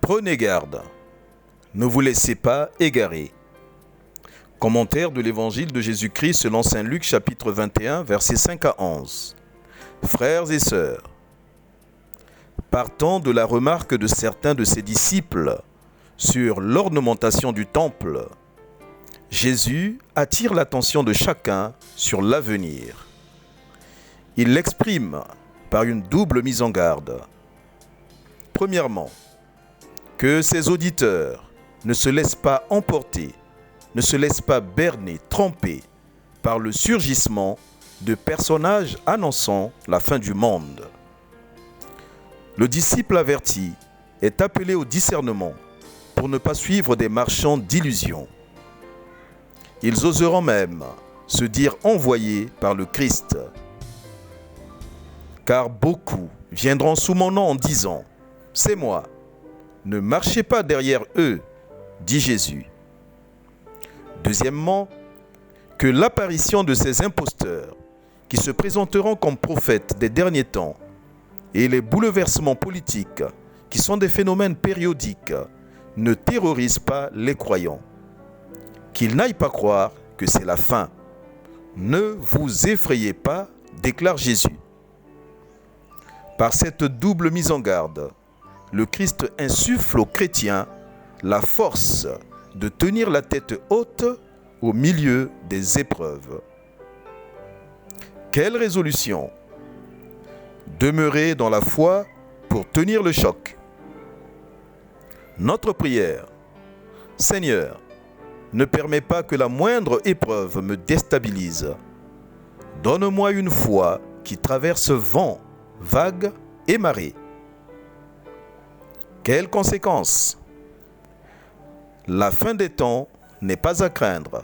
Prenez garde, ne vous laissez pas égarer. Commentaire de l'Évangile de Jésus-Christ selon saint Luc chapitre 21, versets 5 à 11. Frères et sœurs, partant de la remarque de certains de ses disciples sur l'ornementation du temple, Jésus attire l'attention de chacun sur l'avenir. Il l'exprime par une double mise en garde. Premièrement, que ses auditeurs ne se laissent pas emporter, ne se laissent pas berner, tromper par le surgissement de personnages annonçant la fin du monde. Le disciple averti est appelé au discernement pour ne pas suivre des marchands d'illusions. Ils oseront même se dire envoyés par le Christ. Car beaucoup viendront sous mon nom en disant « C'est moi ». Ne marchez pas derrière eux, dit Jésus. Deuxièmement, que l'apparition de ces imposteurs qui se présenteront comme prophètes des derniers temps et les bouleversements politiques qui sont des phénomènes périodiques ne terrorisent pas les croyants. Qu'ils n'aillent pas croire que c'est la fin. Ne vous effrayez pas, déclare Jésus. Par cette double mise en garde, le Christ insuffle aux chrétiens la force de tenir la tête haute au milieu des épreuves. Quelle résolution! Demeurer dans la foi pour tenir le choc. Notre prière. Seigneur, ne permets pas que la moindre épreuve me déstabilise. Donne-moi une foi qui traverse vent, vagues et marées. Quelles conséquences? La fin des temps n'est pas à craindre,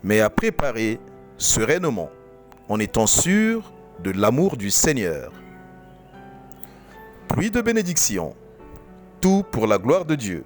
mais à préparer sereinement, en étant sûr de l'amour du Seigneur. Pluie de bénédictions, tout pour la gloire de Dieu.